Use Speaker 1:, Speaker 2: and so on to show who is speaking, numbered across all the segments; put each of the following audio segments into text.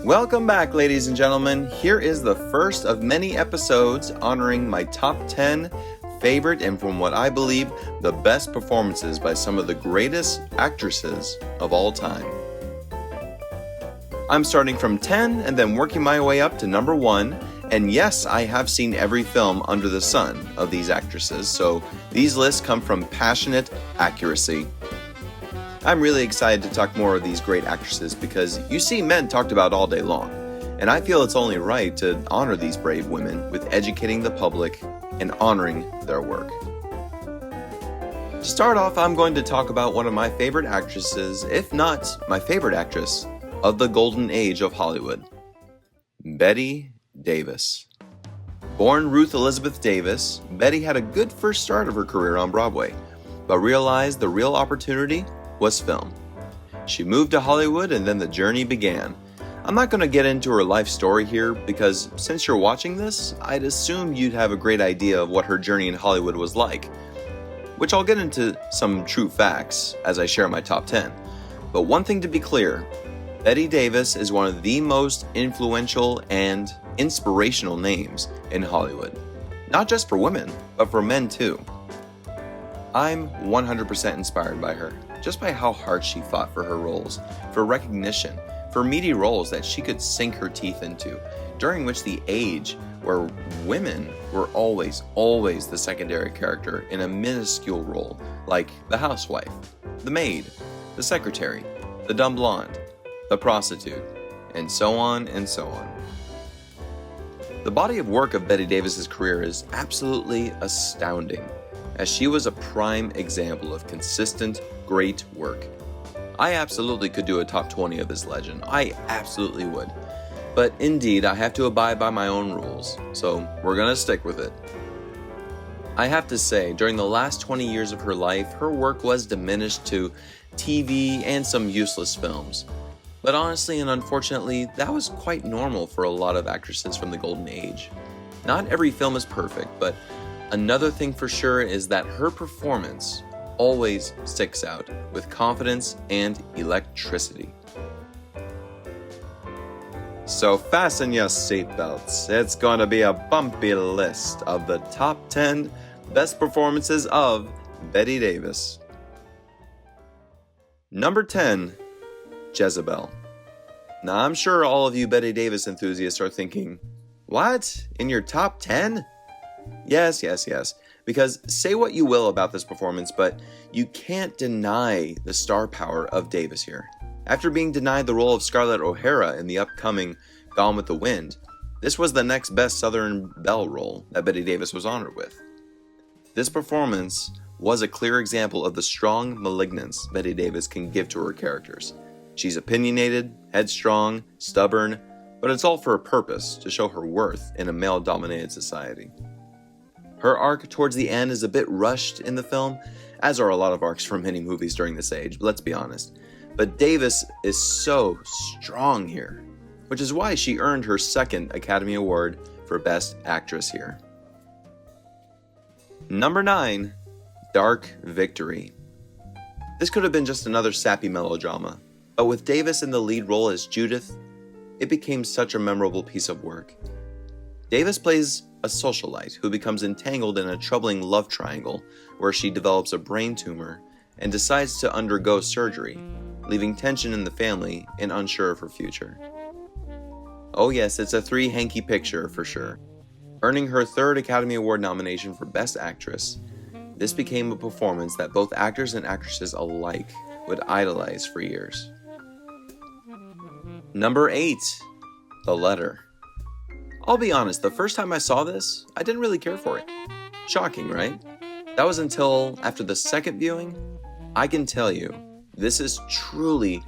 Speaker 1: Welcome back, ladies and gentlemen. Here is the first of many episodes honoring my top 10 favorite and, from what I believe, the best performances by some of the greatest actresses of all time. I'm starting from 10 and then working my way up to number 1. And yes, I have seen every film under the sun of these actresses, so these lists come from passionate accuracy. I'm really excited to talk more of these great actresses because you see men talked about all day long, and I feel it's only right to honor these brave women with educating the public and honoring their work. To start off, I'm going to talk about one of my favorite actresses, if not my favorite actress, of the golden age of Hollywood, Bette Davis. Born Ruth Elizabeth Davis, Bette had a good first start of her career on Broadway, but realized the real opportunity was film. She moved to Hollywood and then the journey began. I'm not going to get into her life story here because since you're watching this, I'd assume you'd have a great idea of what her journey in Hollywood was like, which I'll get into some true facts as I share my top 10. But one thing to be clear, Bette Davis is one of the most influential and inspirational names in Hollywood. Not just for women, but for men too. I'm 100% inspired by her, just by how hard she fought for her roles, for recognition, for meaty roles that she could sink her teeth into, during which the age where women were always the secondary character in a minuscule role, like the housewife, the maid, the secretary, the dumb blonde, the prostitute, and so on and so on. The body of work of Bette Davis's career is absolutely astounding, as she was a prime example of consistent, great work. I absolutely could do a top 20 of this legend. I absolutely would. But indeed, I have to abide by my own rules, so we're gonna stick with it. I have to say, during the last 20 years of her life, her work was diminished to TV and some useless films. But honestly and unfortunately, that was quite normal for a lot of actresses from the golden age. Not every film is perfect, but another thing for sure is that her performance always sticks out with confidence and electricity. So fasten your seatbelts. It's going to be a bumpy list of the top 10 best performances of Bette Davis. Number 10. Jezebel. Now, I'm sure all of you Bette Davis enthusiasts are thinking, what? In your top 10? Yes. Because say what you will about this performance, but you can't deny the star power of Davis here. After being denied the role of Scarlett O'Hara in the upcoming Gone with the Wind, this was the next best Southern Belle role that Bette Davis was honored with. This performance was a clear example of the strong malignance Bette Davis can give to her characters. She's opinionated, headstrong, stubborn, but it's all for a purpose, to show her worth in a male-dominated society. Her arc towards the end is a bit rushed in the film, as are a lot of arcs from many movies during this age, let's be honest. But Davis is so strong here, which is why she earned her second Academy Award for Best Actress here. Number 9. Dark Victory. This could have been just another sappy melodrama, but with Davis in the lead role as Judith, it became such a memorable piece of work. Davis plays a socialite who becomes entangled in a troubling love triangle where she develops a brain tumor and decides to undergo surgery, leaving tension in the family and unsure of her future. Oh yes, it's a three-hanky picture for sure. Earning her third Academy Award nomination for Best Actress, this became a performance that both actors and actresses alike would idolize for years. Number 8. The Letter. I'll be honest, the first time I saw this, I didn't really care for it. Shocking, right? That was until after the second viewing. I can tell you, this is truly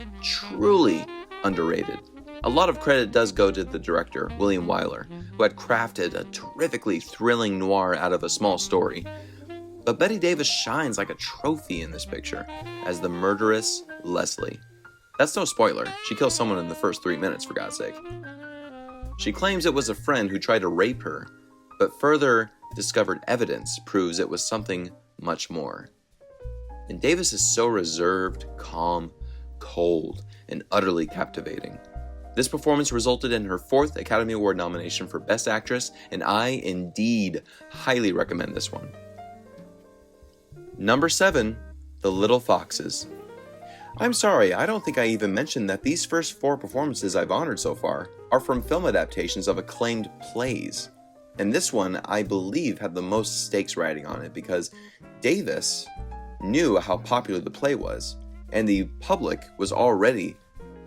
Speaker 1: underrated. A lot of credit does go to the director, William Wyler, who had crafted a terrifically thrilling noir out of a small story. But Bette Davis shines like a trophy in this picture as the murderous Leslie. That's no spoiler, she kills someone in the first 3 minutes, for God's sake. She claims it was a friend who tried to rape her, but further discovered evidence proves it was something much more. And Davis is so reserved, calm, cold, and utterly captivating. This performance resulted in her 4th Academy Award nomination for Best Actress, and I indeed highly recommend this one. Number 7, The Little Foxes. I'm sorry, I don't think I even mentioned that these first 4 performances I've honored so far are from film adaptations of acclaimed plays. And this one, I believe, had the most stakes riding on it because Davis knew how popular the play was, and the public was already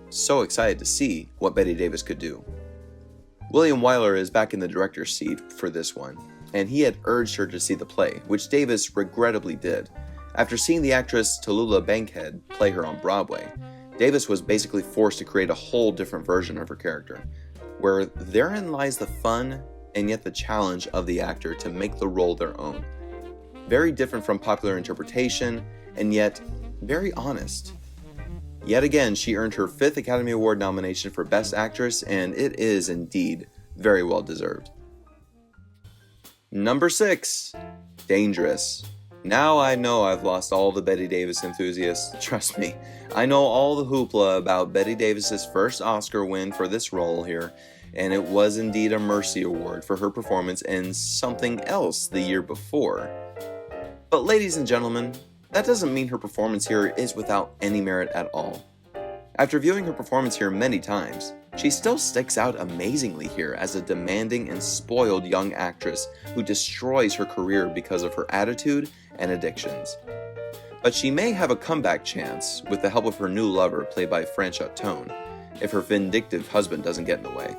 Speaker 1: so excited to see what Bette Davis could do. William Wyler is back in the director's seat for this one, and he had urged her to see the play, which Davis regrettably did. After seeing the actress Tallulah Bankhead play her on Broadway, Davis was basically forced to create a whole different version of her character, where therein lies the fun and yet the challenge of the actor to make the role their own. Very different from popular interpretation, and yet very honest. Yet again, she earned her 5th Academy Award nomination for Best Actress, and it is indeed very well deserved. Number 6, Dangerous. Now I know I've lost all the Bette Davis enthusiasts, trust me. I know all the hoopla about Bette Davis's first Oscar win for this role here, and it was indeed a Mercy Award for her performance in Something Else the year before. But ladies and gentlemen, that doesn't mean her performance here is without any merit at all. After viewing her performance here many times, she still sticks out amazingly here as a demanding and spoiled young actress who destroys her career because of her attitude and addictions. But she may have a comeback chance with the help of her new lover, played by Franchot Tone, if her vindictive husband doesn't get in the way.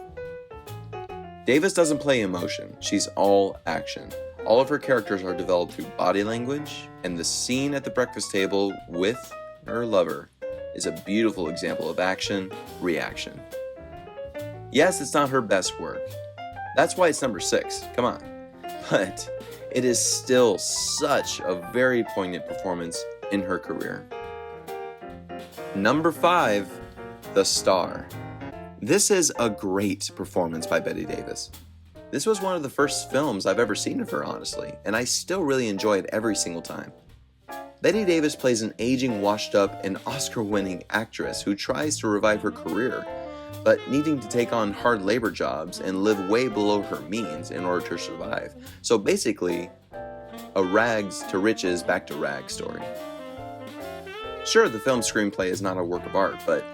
Speaker 1: Davis doesn't play emotion, she's all action. All of her characters are developed through body language, and the scene at the breakfast table with her lover is a beautiful example of action-reaction. Yes, it's not her best work. That's why it's number 6, come on. But it is still such a very poignant performance in her career. Number 5, The Star. This is a great performance by Bette Davis. This was one of the first films I've ever seen of her, honestly, and I still really enjoy it every single time. Bette Davis plays an aging, washed-up, and Oscar-winning actress who tries to revive her career, but needing to take on hard labor jobs and live way below her means in order to survive. So basically, a rags to riches, back to rags story. Sure, the film screenplay is not a work of art, but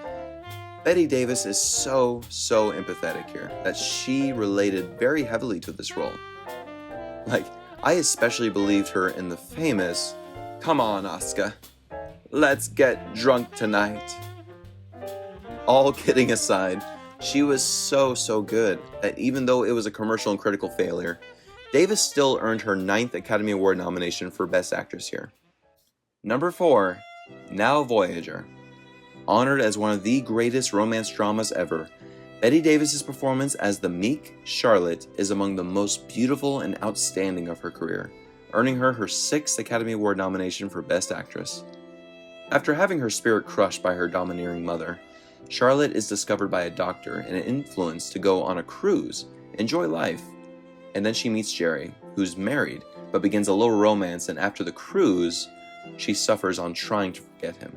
Speaker 1: Bette Davis is so empathetic here that she related very heavily to this role. Like, I especially believed her in the famous, "Come on, Oscar, let's get drunk tonight." All kidding aside, she was so good that even though it was a commercial and critical failure, Davis still earned her 9th Academy Award nomination for Best Actress here. Number 4, Now Voyager. Honored as one of the greatest romance dramas ever, Bette Davis's performance as the meek Charlotte is among the most beautiful and outstanding of her career, earning her her 6th Academy Award nomination for Best Actress. After having her spirit crushed by her domineering mother, Charlotte is discovered by a doctor and influenced to go on a cruise, enjoy life, and then she meets Jerry, who's married, but begins a little romance, and after the cruise, she suffers on trying to forget him.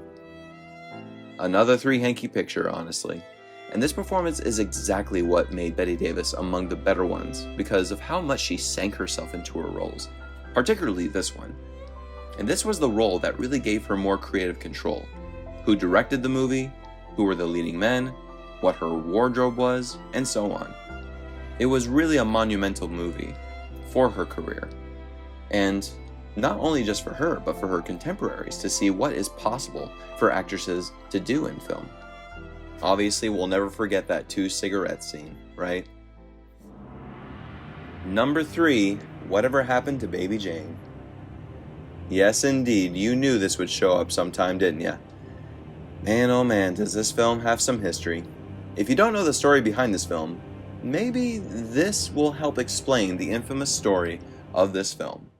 Speaker 1: Another three-hanky picture, honestly. And this performance is exactly what made Bette Davis among the better ones because of how much she sank herself into her roles, particularly this one. And this was the role that really gave her more creative control. Who directed the movie, who were the leading men, what her wardrobe was, and so on. It was really a monumental movie for her career. And not only just for her, but for her contemporaries to see what is possible for actresses to do in film. Obviously, we'll never forget that 2 cigarette scene, right? Number 3, Whatever Happened to Baby Jane? Yes, indeed, you knew this would show up sometime, didn't ya? Man, oh man, does this film have some history. If you don't know the story behind this film, maybe this will help explain the infamous story of this film.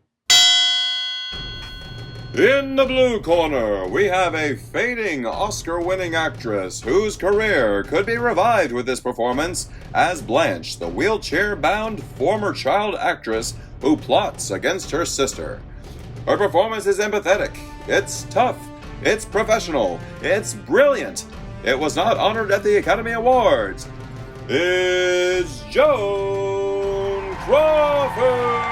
Speaker 2: In the blue corner, we have a fading Oscar-winning actress whose career could be revived with this performance as Blanche, the wheelchair-bound former child actress who plots against her sister. Her performance is empathetic, it's tough, it's professional, it's brilliant, it was not honored at the Academy Awards, is Joan Crawford.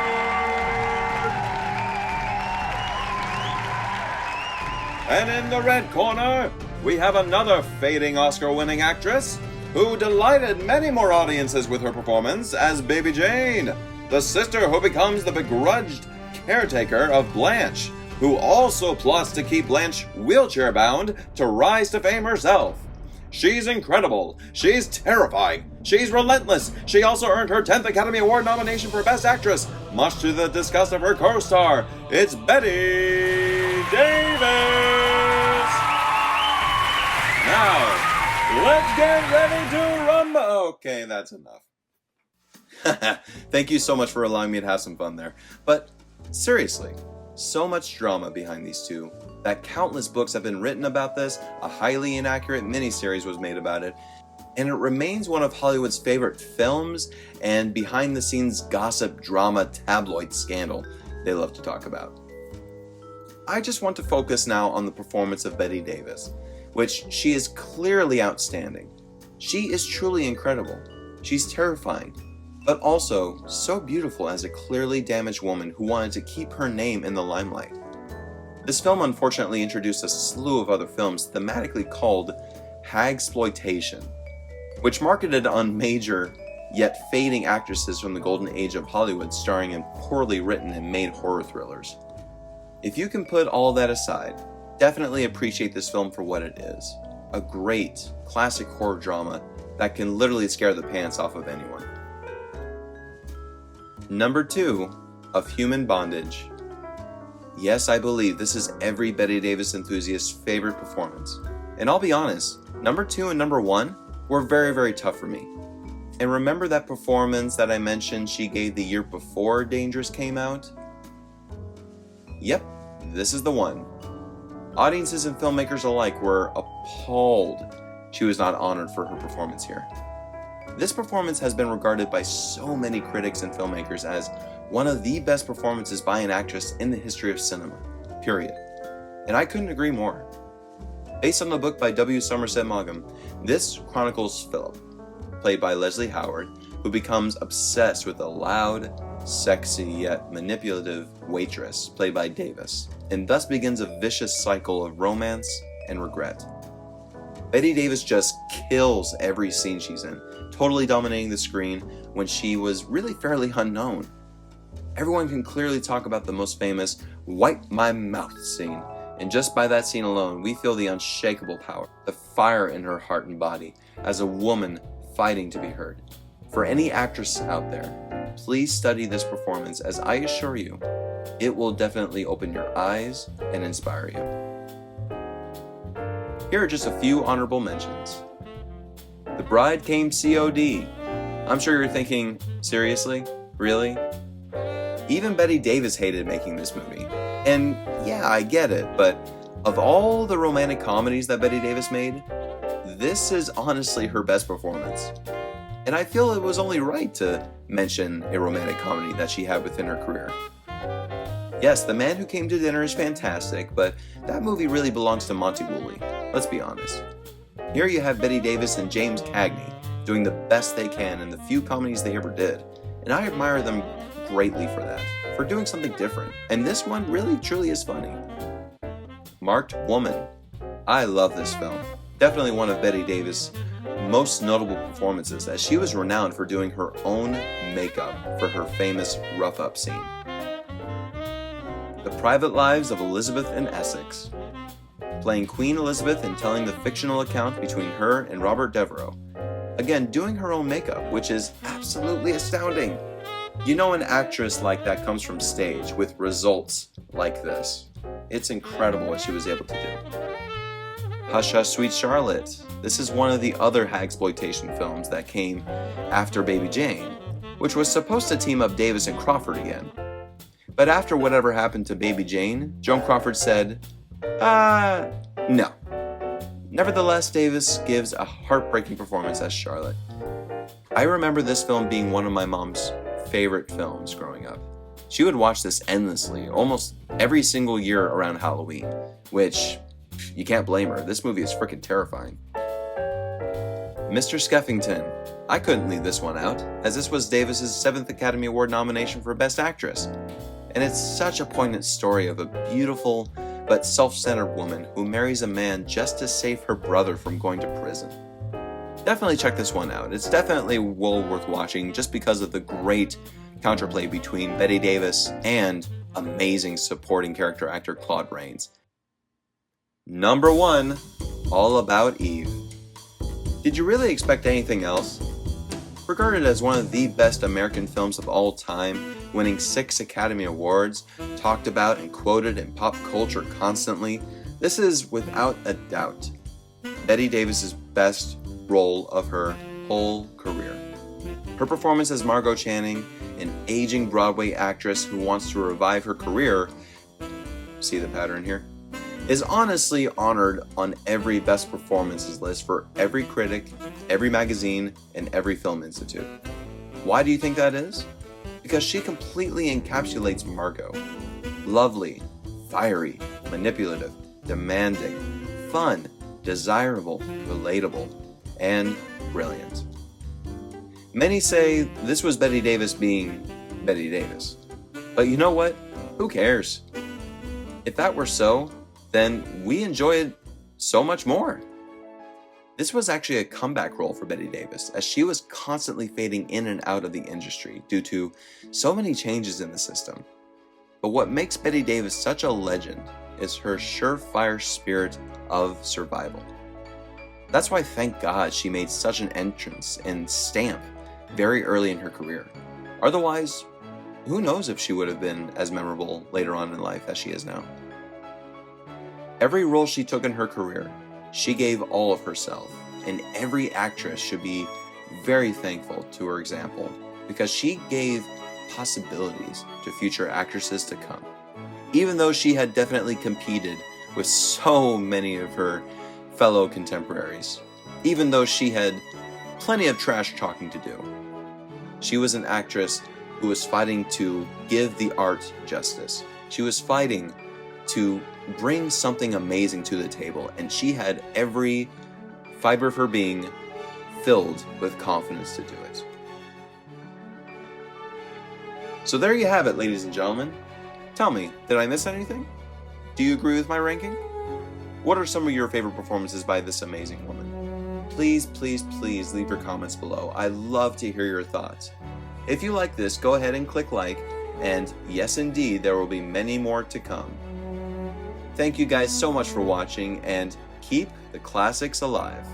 Speaker 2: And in the red corner, we have another fading Oscar-winning actress who delighted many more audiences with her performance as Baby Jane, the sister who becomes the begrudged caretaker of Blanche, who also plots to keep Blanche wheelchair-bound to rise to fame herself. She's incredible. She's terrifying. She's relentless. She also earned her 10th Academy Award nomination for Best Actress, much to the disgust of her co-star. It's Bette Davis! Now, let's get ready to rumble. Okay, that's enough.
Speaker 1: Thank you so much for allowing me to have some fun there. But seriously, so much drama behind these two that countless books have been written about this, a highly inaccurate miniseries was made about it, and it remains one of Hollywood's favorite films and behind-the-scenes gossip, drama, tabloid scandal they love to talk about. I just want to focus now on the performance of Bette Davis, which she is clearly outstanding. She is truly incredible. She's terrifying, but also so beautiful as a clearly damaged woman who wanted to keep her name in the limelight. This film unfortunately introduced a slew of other films thematically called hagsploitation, which marketed on major yet fading actresses from the golden age of Hollywood starring in poorly written and made horror thrillers. If you can put all that aside, definitely appreciate this film for what it is. A great, classic horror drama that can literally scare the pants off of anyone. Number 2 of Human Bondage. Yes, I believe this is every Bette Davis enthusiast's favorite performance. And I'll be honest, number 2 and number 1 were very, very tough for me. And remember that performance that I mentioned she gave the year before Dangerous came out? Yep, this is the one. Audiences and filmmakers alike were appalled she was not honored for her performance here. This performance has been regarded by so many critics and filmmakers as one of the best performances by an actress in the history of cinema, period. And I couldn't agree more. Based on the book by W. Somerset Maugham, this chronicles Philip, played by Leslie Howard, who becomes obsessed with a loud, sexy yet manipulative waitress, played by Davis, and thus begins a vicious cycle of romance and regret. Bette Davis just kills every scene she's in, totally dominating the screen when she was really fairly unknown. Everyone can clearly talk about the most famous wipe my mouth scene, and just by that scene alone, we feel the unshakable power, the fire in her heart and body, as a woman fighting to be heard. For any actress out there, please study this performance, as I assure you, it will definitely open your eyes and inspire you. Here are just a few honorable mentions. The Bride came COD. I'm sure you're thinking, seriously? Really? Even Bette Davis hated making this movie. And yeah, I get it, but of all the romantic comedies that Bette Davis made, this is honestly her best performance. And I feel it was only right to mention a romantic comedy that she had within her career. Yes, The Man Who Came to Dinner is fantastic, but that movie really belongs to Monty Woolley, let's be honest. Here you have Bette Davis and James Cagney doing the best they can in the few comedies they ever did, and I admire them greatly for that, for doing something different, and this one really truly is funny. Marked Woman. I love this film. Definitely one of Bette Davis' most notable performances, as she was renowned for doing her own makeup for her famous rough up scene. The Private Lives of Elizabeth and Essex. Playing Queen Elizabeth and telling the fictional account between her and Robert Devereux. Again, doing her own makeup, which is absolutely astounding. You know, an actress like that comes from stage with results like this. It's incredible what she was able to do. Hush Hush Sweet Charlotte. This is one of the other hagsploitation films that came after Baby Jane, which was supposed to team up Davis and Crawford again. But after whatever happened to Baby Jane, Joan Crawford said, no. Nevertheless, Davis gives a heartbreaking performance as Charlotte. I remember this film being one of my mom's favorite films growing up. She would watch this endlessly, almost every single year around Halloween, which, you can't blame her. This movie is freaking terrifying. Mr. Skeffington. I couldn't leave this one out, as this was Davis's 7th Academy Award nomination for Best Actress. And it's such a poignant story of a beautiful but self-centered woman who marries a man just to save her brother from going to prison. Definitely check this one out. It's definitely well worth watching just because of the great counterplay between Bette Davis and amazing supporting character actor Claude Rains. Number 1, All About Eve. Did you really expect anything else? Regarded as one of the best American films of all time, winning 6 Academy Awards, talked about and quoted in pop culture constantly, this is without a doubt Bette Davis's best role of her whole career. Her performance as Margot Channing, an aging Broadway actress who wants to revive her career, see the pattern here, is honestly honored on every best performances list for every critic, every magazine, and every film institute. Why do you think that is? Because she completely encapsulates Margot. Lovely, fiery, manipulative, demanding, fun, desirable, relatable, and brilliant. Many say this was Bette Davis being Bette Davis. But you know what? Who cares? If that were so, then we enjoy it so much more. This was actually a comeback role for Bette Davis, as she was constantly fading in and out of the industry due to so many changes in the system. But what makes Bette Davis such a legend is her surefire spirit of survival. That's why, thank God, she made such an entrance in Stamp very early in her career. Otherwise, who knows if she would have been as memorable later on in life as she is now. Every role she took in her career, she gave all of herself, and every actress should be very thankful to her example, because she gave possibilities to future actresses to come, even though she had definitely competed with so many of her fellow contemporaries, even though she had plenty of trash talking to do. She was an actress who was fighting to give the art justice. She was fighting to bring something amazing to the table, and she had every fiber of her being filled with confidence to do it. So there you have it, ladies and gentlemen. Tell me, did I miss anything? Do you agree with my ranking? What are some of your favorite performances by this amazing woman? Please, please, please leave your comments below. I love to hear your thoughts. If you like this, go ahead and click like, and yes indeed, there will be many more to come. Thank you guys so much for watching, and keep the classics alive.